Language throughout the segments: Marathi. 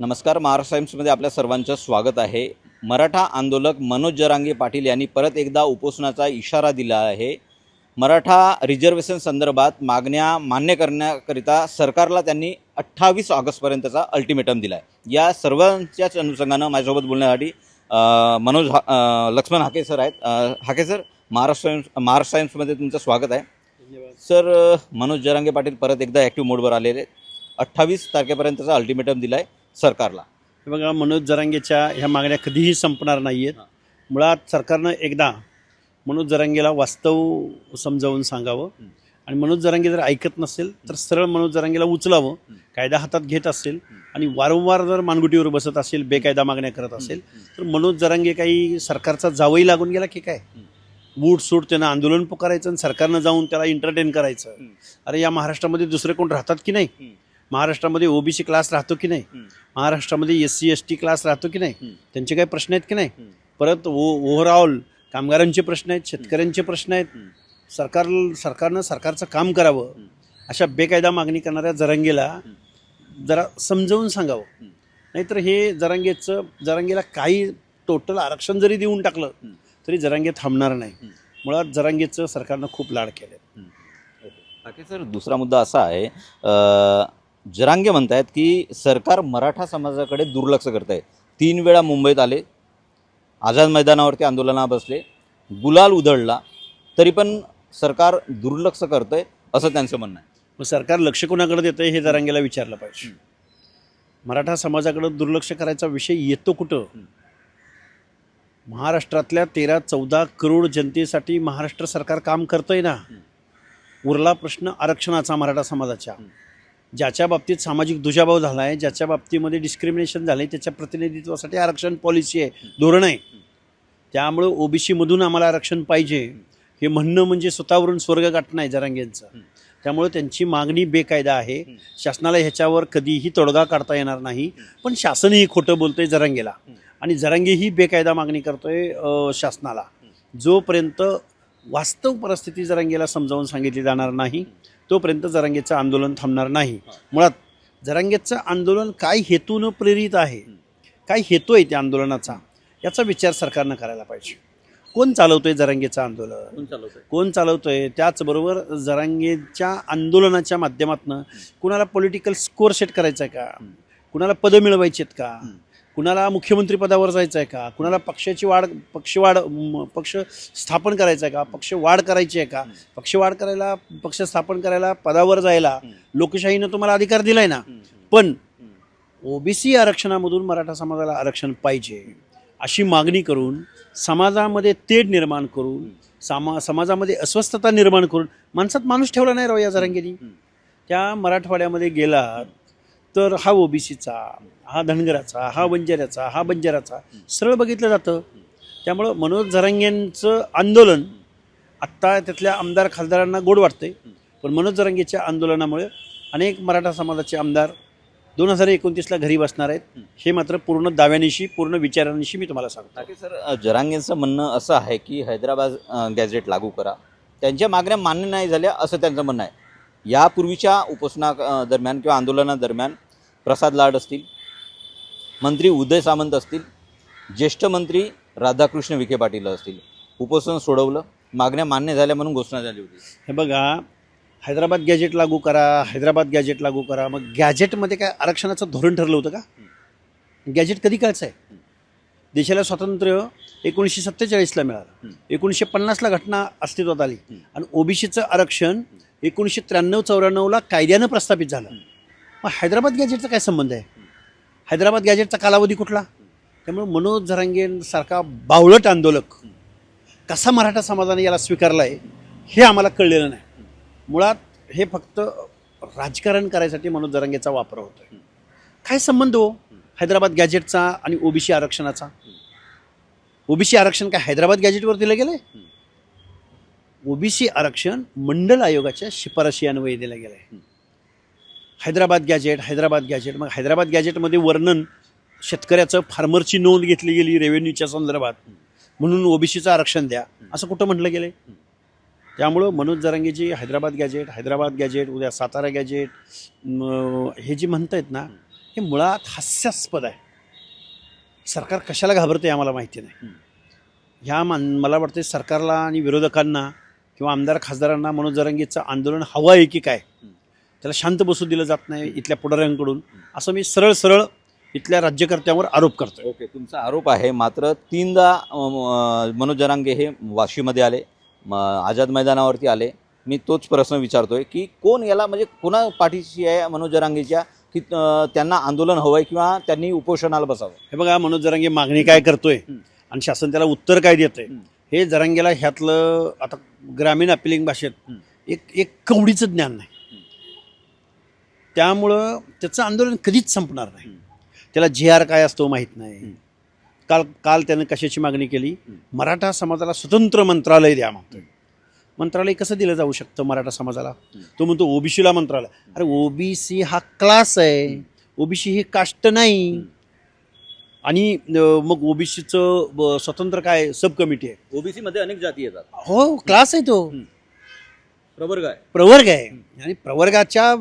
नमस्कार. महाराष्ट्र टाइम्समध्ये आपल्या सर्वांचं स्वागत आहे. मराठा आंदोलक मनोज जरांगे पाटील यांनी परत एकदा उपोषणाचा इशारा दिला आहे. मराठा रिझर्वेशन संदर्भात मागण्या मान्य करण्याकरिता सरकारला त्यांनी 28 ऑगस्टपर्यंतचा अल्टिमेटम दिला आहे. या सर्वांच्याच अनुषंगानं माझ्यासोबत बोलण्यासाठी लक्ष्मण हाके सर आहेत. हाके सर, महाराष्ट्र टाइम्समध्ये तुमचं स्वागत आहे. सर, मनोज जरांगे पाटील परत एकदा ॲक्टिव्ह मोडवर आलेले. 28 तारखेपर्यंतचा अल्टिमेटम दिला आहे सरकारला. हे बघा, मनोज जरांगेच्या ह्या मागण्या कधीही संपणार नाही आहेत. मुळात सरकारनं एकदा मनोज जरांगेला वास्तव समजावून सांगावं आणि मनोज जरांगे जर ऐकत नसेल तर सरळ मनोज जरांगेला उचलावं. कायदा हातात घेत असेल आणि वारंवार जर मानगुटीवर बसत असेल, बेकायदा मागण्या करत असेल तर मनोज जरांगे काही सरकारचा जावई लागून गेला की काय? बूट सूट त्यानं आंदोलन पुकारायचं आणि सरकारनं जाऊन त्याला एंटरटेन करायचं. अरे, या महाराष्ट्रामध्ये दुसरे कोण राहतात की नाही? महाराष्ट्रामध्ये ओबीसी क्लास राहतो की नाही? महाराष्ट्रामध्ये SC ST क्लास राहतो की नाही? त्यांचे काही प्रश्न आहेत की नाही? परत ओव्हरऑल कामगारांचे प्रश्न आहेत, शेतकऱ्यांचे प्रश्न आहेत. सरकारनं सरकारचं काम करावं. अशा बेकायदा मागणी करणाऱ्या जरांगेला जरा समजावून सांगावं. नाहीतर हे जरांगेला काही टोटल आरक्षण जरी देऊन टाकलं तरी जरांगे थांबणार नाही. मुळात जरांगेचं सरकारनं खूप लाड केलं. बाकी सर, दुसरा मुद्दा असा आहे, जरांगे म्हणतायत की सरकार मराठा समाजाकडे दुर्लक्ष करत आहे. 3 वेळा मुंबईत आले, आझाद मैदानावरती आंदोलनाला बसले, गुलाल उधळला, तरी पण सरकार दुर्लक्ष करत आहे असं त्यांचं म्हणणं आहे. मग सरकार लक्ष कोणाकडे देतं हे जरांगेला विचारलं पाहिजे. मराठा समाजाकडे दुर्लक्ष करायचा विषय येतो कुठं? महाराष्ट्रातल्या 13-14 करोड जनतेसाठी महाराष्ट्र सरकार काम करतंय ना. उरला प्रश्न आरक्षणाचा मराठा समाजाच्या. ज्याच्या बाबतीत सामाजिक दुजाभाव झाला आहे, ज्याच्या बाबतीमध्ये डिस्क्रिमिनेशन झालं आहे, त्याच्या प्रतिनिधित्वासाठी आरक्षण पॉलिसी आहे, धोरण आहे. त्यामुळं OBC-मधून आम्हाला आरक्षण पाहिजे हे म्हणणं म्हणजे स्वतःवरून स्वर्ग गाठणं आहे जरांगेंचं. त्यामुळं त्यांची मागणी बेकायदा आहे. शासनाला ह्याच्यावर कधीही तोडगा काढता येणार नाही. पण शासनही खोटं बोलतंय जरांगेला आणि जरांगेही बेकायदा मागणी करतोय शासनाला. जोपर्यंत वास्तव परिस्थिती जरांगेला समजावून सांगितली जाणार नाही तोपर्यंत जरांगेचं आंदोलन थांबणार नाही. मुळात जरांगेचं आंदोलन काय हेतूनं प्रेरित आहे, काय हेतू आहे त्या आंदोलनाचा, याचा विचार सरकारनं करायला पाहिजे. कोण चालवतोय जरांगेचं आंदोलन, कोण चालवतोय? त्याचबरोबर जरांगेच्या आंदोलनाच्या माध्यमातून कुणाला पॉलिटिकल स्कोअर सेट करायचा आहे का? कुणाला पदं मिळवायची आहेत का? कुणाला मुख्यमंत्री पदावर जायचं आहे का? कुणाला पक्ष स्थापन करायचं आहे का? पक्ष वाढ करायची आहे का? पक्ष स्थापन करायला, पदावर जायला लोकशाहीनं तुम्हाला अधिकार दिलाय ना. पण OBC आरक्षणामधून मराठा समाजाला आरक्षण पाहिजे अशी मागणी करून, समाजामध्ये तेढ निर्माण करून, समाजामध्ये अस्वस्थता निर्माण करून माणसात माणूस ठेवला नाही राव या जरांगेनी. त्या मराठवाड्यामध्ये गेला तर हा OBCचा, हा धनगराचा, हा बंजाऱ्याचा सरळ बघितलं जातं. त्यामुळं मनोज जरांगेंचं आंदोलन आत्ता त्यातल्या आमदार खासदारांना गोड वाटतंय. पण मनोज जरांगेच्या आंदोलनामुळे अनेक मराठा समाजाचे आमदार 2029ला घरी बसणार आहेत. हे मात्र पूर्ण दाव्यानिशी, पूर्ण विचारांनिशी मी तुम्हाला सांगतो. सर, जरांगेंचं म्हणणं असं आहे की हैदराबाद गॅझेट लागू करा. त्यांच्या मागण्या मान्य नाही झाल्या असं त्यांचं म्हणणं आहे. यापूर्वीच्या उपोषणा दरम्यान किंवा आंदोलनादरम्यान प्रसाद लाड असतील, मंत्री उदय सामंत असतील, ज्येष्ठ मंत्री राधाकृष्ण विखे पाटील असतील, उपोषण सोडवलं, मागण्या मान्य झाल्या म्हणून घोषणा झाली होती. हे बघा, हैदराबाद गॅजेट लागू करा. मग गॅजेटमध्ये काय आरक्षणाचं धोरण ठरलं होतं का? गॅजेट कधी कायचं आहे? देशाला स्वातंत्र्य 1947ला मिळालं, 1950ला घटना अस्तित्वात आली आणि OBCचं आरक्षण 1993-94ला कायद्यानं प्रस्थापित झालं. मग हैदराबाद गॅजेटचा काय संबंध आहे? हैदराबाद गॅजेटचा कालावधी कुठला? त्यामुळे मनोज जरांगेंसारखा बावळट आंदोलक कसा मराठा समाजाने याला स्वीकारला आहे हे आम्हाला कळलेलं नाही. मुळात हे फक्त राजकारण करायसाठी मनोज जरांगेचा वापर होतो. काय संबंध हो हैदराबाद गॅजेटचा आणि OBC आरक्षणाचा? OBC आरक्षण काय हैदराबाद गॅजेटवर दिलं गेलं आहे? OBC आरक्षण मंडल आयोगाच्या शिफारशी अन्वये दिलं गेलं आहे. हैदराबाद गॅजेट मग हैदराबाद गॅजेटमध्ये वर्णन शेतकऱ्याचं, फार्मरची नोंद घेतली गेली रेव्हेन्यूच्या संदर्भात, म्हणून OBCचं आरक्षण द्या असं कुठं म्हटलं गेलं? त्यामुळं मनोज जरांगेजी हैदराबाद गॅजेट, उद्या सातारा गॅजेट हे जे म्हणतायत ना, हे मुळात हास्यास्पद आहे. सरकार कशाला घाबरते आम्हाला माहिती नाही. मला वाटते सरकारला आणि विरोधकांना किंवा आमदार खासदारांना मनोज जरांगेचं आंदोलन हवं आहे की काय, त्याला शांत बसू दिलं जात नाही इथल्या पुढाऱ्यांकडून, असं मी सरळ सरळ इथल्या राज्यकर्त्यांवर आरोप करतो. ओके, तुमचा आरोप आहे. मात्र 3दा मनोज जरांगे हे वाशीमध्ये आले, आझाद मैदानावरती आले. मी तोच प्रश्न विचारतोय की कोण याला, म्हणजे कोणा पाठीशी आहे मनोज जरांगेच्या, की त्यांना आंदोलन हवं आहे किंवा त्यांनी उपोषणाला बसावं? हे बघा, मनोज जरांगे मागणी काय करतोय आणि शासन त्याला उत्तर काय देतंय, हे जरांगेला ह्यातलं आता ग्रामीण अपिलिंग भाषेत एक कवडीचं ज्ञान नाही. त्यामुळं त्याचं आंदोलन कधीच संपणार नाही. त्याला GR काय असतो माहीत नाही. काल त्यानं कशाची मागणी केली? मराठा समाजाला स्वतंत्र मंत्रालय द्या म्हणतोय. मंत्रालय कसं दिलं जाऊ शकतं मराठा समाजाला? तो म्हणतो ओबीसीला मंत्रालय. अरे ओबीसी हा क्लास आहे, ओबीसी ही कास्ट नाही. आणि मग ओबीसीचं स्वतंत्र काय सब कमिटी आहे. ओबीसी मध्ये अनेक जाती येतात. हो, क्लास आहे तो, प्रवर्ग आहे. आणि प्रवर्गाच्या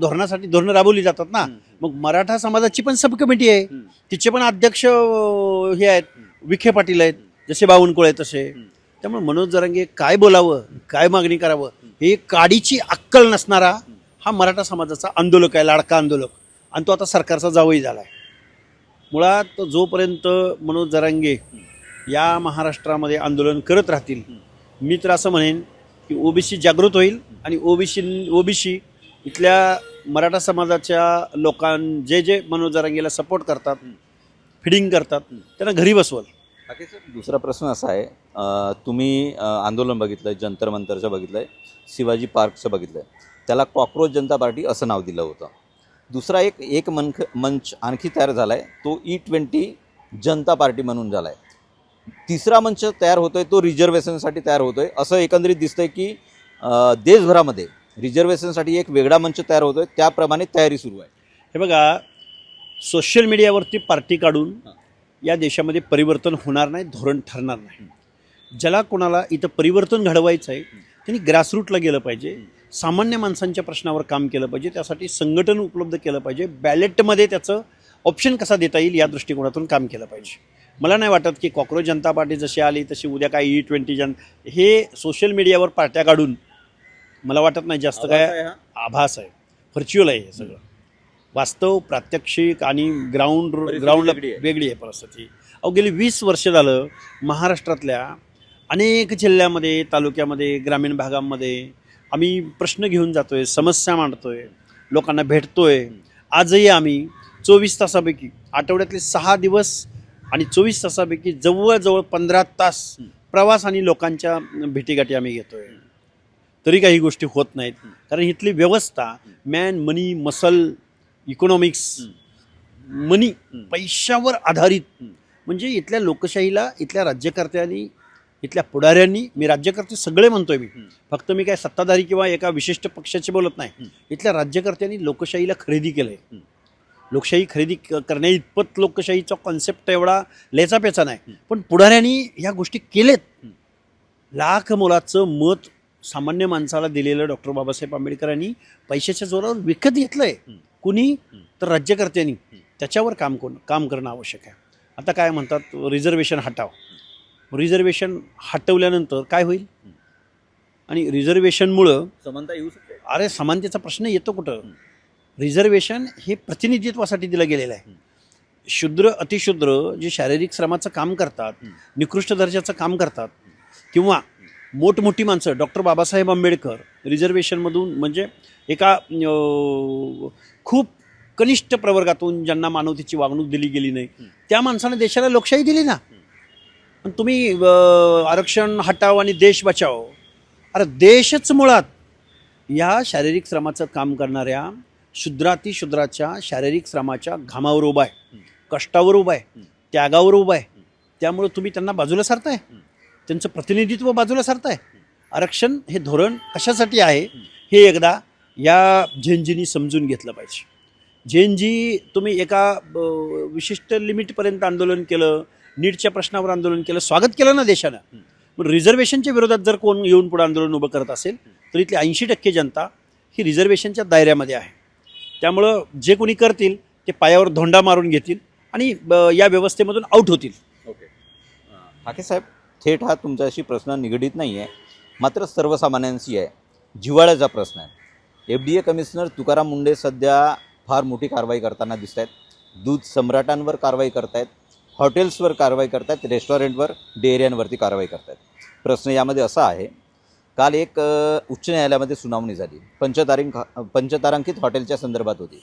धोरणासाठी धोरणं राबवली जातात ना. मग मराठा समाजाची पण सब कमिटी आहे, तिचे पण अध्यक्ष हे आहेत, विखे पाटील आहेत, जसे बावनकुळे तसे. त्यामुळे मनोज जरांगे काय बोलावं, काय मागणी करावं, हे काडीची अक्कल नसणारा हा मराठा समाजाचा आंदोलक आहे, लाडका आंदोलक. आणि तो आता सरकारचा जावई झाला आहे. मुळात जोपर्यंत मनोज जरांगे या महाराष्ट्रामध्ये आंदोलन करत राहतील, मी तर असं म्हणेन की ओबीसी जागृत होईल आणि ओबीसी इथल्या मराठा समाजाच्या जे मनोज जरांगेला सपोर्ट करतात, फिडिंग करतात, त्यांना घरी बसवल. दुसरा प्रश्न असा आहे, तुम्ही आंदोलन बघितलं आहे, जंतर मंतरचं बघितलं आहे, शिवाजी पार्कचं बघितलं आहे, त्याला कॉक्रोच जनता पार्टी असं नाव दिलं होतं. दुसरा एक मंच आणखी तयार झाला आहे, तो E20 जनता पार्टी म्हणून झाला आहे. तिसरा मंच तयार होतोय, तो रिझर्वेशनसाठी तयार होतोय. असं एकंदरीत दिसतंय की देशभरामध्ये रिझर्वेशनसाठी एक वेगळा मंच तयार होतोय, त्याप्रमाणे तयारी सुरू आहे. हे बघा, सोशल मीडियावरती पार्टी काढून या देशामध्ये परिवर्तन होणार नाही, धोरण ठरणार नाही. ज्याला कोणाला इथं परिवर्तन घडवायचं आहे त्यांनी ग्रासरूटला गेलं पाहिजे, सामान्य माणसांच्या प्रश्नावर काम केलं पाहिजे, त्यासाठी संघटन उपलब्ध केलं पाहिजे, बॅलेटमध्ये त्याचं ऑप्शन कसा देता येईल या दृष्टिकोनातून काम केलं पाहिजे. मला नाही वाटत की कॉक्रोच जनता पार्टी जशी आली तशी उद्या काय E20 हे सोशल मीडियावर पार्ट्या काढून, मला वाटत नाही जास्त काय आभास आहे, व्हर्च्युअल आहे हे सगळं. वास्तव, प्रात्यक्षिक आणि ग्राउंडला वेगळी आहे परिस्थिती. गेली 20 वर्ष झालं महाराष्ट्रातल्या अनेक जिल्ह्यामध्ये, तालुक्यामध्ये, ग्रामीण भागांमध्ये आम्ही प्रश्न घेऊन जातोय, समस्या मांडतोय, लोकांना भेटतोय. आजही आम्ही 24 तासापैकी आठवड्यातले 6 दिवस आणि 24 तासापैकी जवळजवळ 15 तास प्रवास आणि लोकांच्या भेटीगाठी आम्ही घेतोय. तरी काही गोष्टी होत नाहीत, कारण इथली व्यवस्था मॅन, मनी, मसल, इकॉनॉमिक्स, मनी, पैशावर आधारित. म्हणजे इथल्या लोकशाहीला इथल्या राज्यकर्त्यांनी, इथल्या पुढाऱ्यांनी, मी राज्यकर्ते सगळे म्हणतोय, फक्त मी काय सत्ताधारी किंवा एका विशिष्ट पक्षाचे बोलत नाही, इथल्या राज्यकर्त्यांनी लोकशाहीला खरेदी केलंय. लोकशाही खरेदी करण्या इतपत लोकशाहीचा कॉन्सेप्ट एवढा लेचापेचा नाही, पण पुढाऱ्यांनी ह्या गोष्टी केलेत. लाख मोलाचं मत सामान्य माणसाला दिलेलं डॉक्टर बाबासाहेब आंबेडकरांनी पैशाच्या जोरावर विकत घेतलंय. कुणी? तर राज्यकर्त्यांनी. त्याच्यावर काम करणं आवश्यक आहे. आता काय म्हणतात, रिझर्वेशन हटाव. रिझर्वेशन हटवल्यानंतर काय होईल? आणि रिझर्वेशनमुळं समानता येऊ शकते. अरे समानतेचा प्रश्न येतो कुठं? रिझर्वेशन हे प्रतिनिधित्वासाठी दिलं गेलेलं आहे. शूद्र, अतिशूद्र जे शारीरिक श्रमाचं काम करतात, निकृष्ट दर्जाचं काम करतात, किंवा मोठमोठी माणसं, डॉक्टर बाबासाहेब आंबेडकर रिझर्वेशनमधून, म्हणजे एका खूप कनिष्ठ प्रवर्गातून ज्यांना मानवतेची वागणूक दिली गेली नाही, त्या माणसाने देशाला लोकशाही दिली ना. पण तुम्ही आरक्षण हटाव आणि देश बचाव. अरे देशच मुळात या शारीरिक श्रमाचं काम करणाऱ्या शूद्रातिशूद्राच्या शारीरिक श्रमाच्या घामावर उभा आहे, कष्टावर उभा आहे, त्यागावर उभा आहे. त्यामुळे तुम्ही त्यांना बाजूला सारताय, त्यांचं प्रतिनिधित्व बाजूला सारताय. आरक्षण हे धोरण कशासाठी आहे हे एकदा या झेंजीनी समजून घेतलं पाहिजे. झेंजी तुम्ही एका विशिष्ट लिमिटपर्यंत आंदोलन केलं, नीटच्या प्रश्नावर आंदोलन केलं, स्वागत केलं ना देशानं. पण रिझर्वेशनच्या विरोधात जर कोण येऊन पुढे आंदोलन उभं करत असेल तर इथली 80% जनता ही रिझर्वेशनच्या दायऱ्यामध्ये आहे. त्यामुळं जे कोणी करतील ते पायावर धोंडा मारून घेतील आणि या व्यवस्थेमधून आऊट होतील. ओके. ठाके साहेब, थेट हा तुमच्याशी प्रश्न निगडीत नाही आहे, मात्र सर्वसामान्यांशी आहे, जिव्हाळ्याचा प्रश्न आहे. FDA कमिशनर तुकाराम मुंडे सध्या फार मोठी कारवाई करताना दिसत आहेत. दूध सम्राटांवर कारवाई करतायत, हॉटेल्सवर कारवाई करतायत, रेस्टॉरंटवर, डेअऱ्यांवरती कारवाई करतायत. प्रश्न यामध्ये असा आहे, काल एक उच्च न्यायालयामध्ये सुनावणी झाली. पंचतारांकित हॉटेलच्या संदर्भात होती.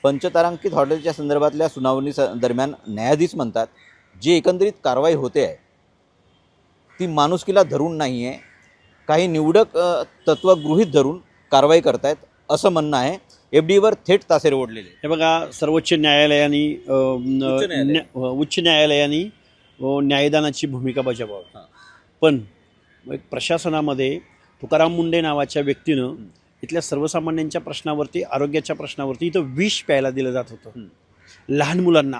पंचतारांकित हॉटेलच्या संदर्भातल्या सुनावणी दरम्यान न्यायाधीश म्हणतात, जी एकंदरीत कारवाई होते आहे ती माणुसकीला धरून नाही आहे, काही निवडक तत्त्व गृहीत धरून कारवाई करतायत असं म्हणणं आहे. FDAवर थेट तासेरे ओढलेले. हे बघा, सर्वोच्च न्यायालयाने उच्च न्यायालयाने न्यायदानाची भूमिका बजावावी. पण एक प्रशासनामध्ये तुकाराम मुंडे नावाच्या व्यक्तीनं इथल्या सर्वसामान्यांच्या प्रश्नावरती, आरोग्याच्या प्रश्नावरती इथं विष प्यायला दिलं जात होतं. लहान मुलांना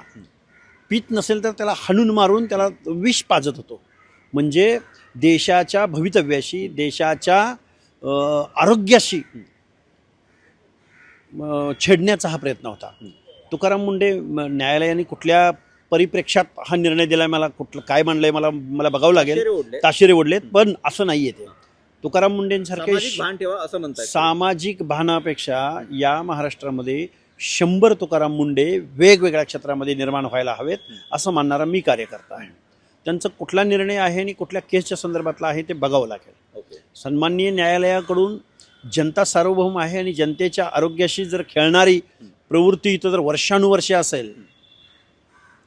पीत नसेल तर त्याला हाणून मारून त्याला विष पाजत होतो. म्हणजे देशाच्या भवितव्याशी, देशाच्या आरोग्याशी छेडण्याचा हा प्रयत्न होता. तुकाराम मुंडे न्यायालयाने कुठल्या परिप्रेक्षात हा निर्णय दिला, मला कुठलं काय मांडलंय मला बघावं लागेल. ताशेरे ओढलेत, पण असं नाही आहे. ते तुकाराम मुंडेंसारखे भान ठेवा असं म्हणतात. सामाजिक भानापेक्षा या महाराष्ट्रामध्ये 100 तुकाराम मुंडे वेगवेगळ्या क्षेत्रामध्ये निर्माण व्हायला हवेत असं मानणारा मी कार्यकर्ता आहे. त्यांचा कुठला निर्णय आहे आणि कुठल्या केसच्या संदर्भातला आहे ते बघावं लागेल. सन्माननीय न्यायालयाकडून जनता सार्वभौम आहे आणि जनतेच्या आरोग्याशी जर खेळणारी प्रवृत्ती इथं जर वर्षानुवर्षे असेल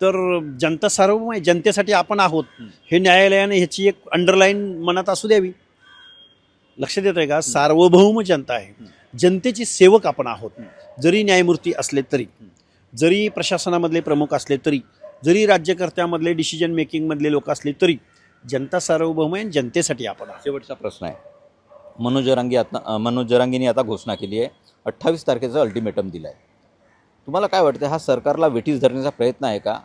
तर जनता सार्वभौम आहे, जनतेसाठी आपण आहोत, हे न्यायालयाने ह्याची एक अंडरलाईन मनात असू द्यावी. लक्षात येत आहे का? सार्वभौम जनता आहे, जनतेची सेवक आपण आहोत. जरी न्यायमूर्ती असले तरी, जरी प्रशासनामधले प्रमुख असले तरी, जरी राज्यकर्त्यामधले डिसिजन मेकिंगमधले लोक असले तरी जनता सार्वभौम आहे, जनतेसाठी आपण आहोत. शेवटचा प्रश्न आहे. मनोज जरांगेंनी आता घोषणा केली आहे, 28 तारखेचा अल्टिमेटम दिला आहे. तुम्हाला काय वाटतं, हा सरकारला वेठीस धरण्याचा प्रयत्न आहे का?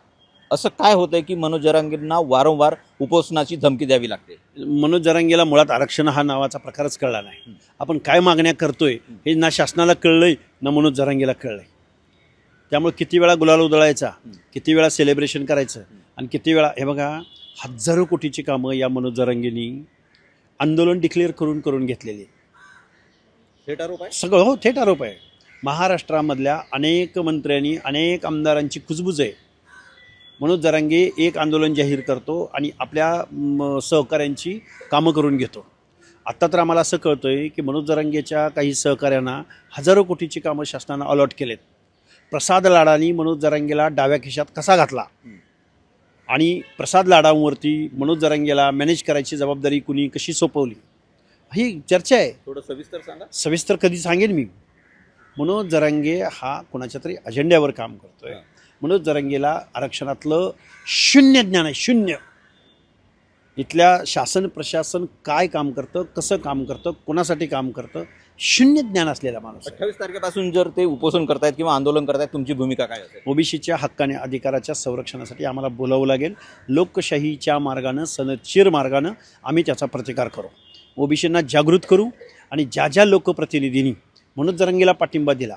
असं काय होतंय की मनोज जरांगेंना वारंवार उपोषणाची धमकी द्यावी लागते? मनोज जरांगेला मुळात आरक्षण हा नावाचा प्रकारच कळला नाही. आपण काय मागण्या करतोय हे ना शासनाला कळलंय ना मनोज जरांगेला कळलंय. त्यामुळे किती वेळा गुलाल उधळायचा, किती वेळा सेलिब्रेशन करायचं आणि किती वेळा, हे बघा, हजारो कोटीची कामं या मनोज जरांगेंनी आंदोलन डिक्लेअर करून घेतलेली. थेट आरोप आहे सगळं. हो, थेट आरोप आहे. महाराष्ट्रामधल्या अनेक मंत्र्यांनी, अनेक आमदारांची कुजबुज आहे. मनोज जरांगे एक आंदोलन जाहीर करतो आणि आपल्या सहकाऱ्यांची कामं करून घेतो. आत्ता तर आम्हाला असं कळतंय की मनोज जरांगेच्या काही सहकाऱ्यांना हजारो कोटीची कामं शासनानं अलॉट केलेत. प्रसाद लाडांनी मनोज जरांगेला डाव्या खिशात कसा घातला आणि प्रसाद लाडांवरती मनोज जरांगेला मॅनेज करायची जबाबदारी कुणी कशी सोपवली, ही चर्चा आहे. थोडं सविस्तर सांगा. सविस्तर कधी सांगेन मी. मनोज जरांगे हा कोणाच्या तरी अजेंड्यावर काम करतोय. मनोज जरांगेला आरक्षणातलं शून्य ज्ञान आहे, शून्य. इथल्या शासन प्रशासन काय काम करतं, कसं काम करतं, कोणासाठी काम करतं, शून्य ज्ञान असलेला माणूस. 28 तारखेपासून जर ते उपोषण करतायत किंवा आंदोलन करतायत, तुमची भूमिका काय असेल? ओबीसीच्या हक्काने अधिकाराच्या संरक्षणासाठी आम्हाला बोलावं लागेल. लोकशाहीच्या मार्गानं, सनदशीर मार्गानं आम्ही त्याचा प्रतिकार करू. ओबीसींना जागृत करू आणि ज्या ज्या लोकप्रतिनिधींनी मनोज जरांगेला पाठिंबा दिला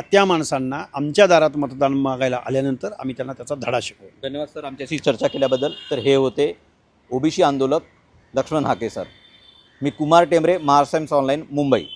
त्या माणसांना आमच्या दारात मतदान मागायला आल्यानंतर आम्ही त्यांना त्याचा धडा शिकवू. धन्यवाद सर, आमच्याशी चर्चा केल्याबद्दल. तर हे होते ओबीसी आंदोलक लक्ष्मण हाके सर. मी कुमार टेंबरे, महाराष्ट्र टाइम्स ऑनलाईन, मुंबई.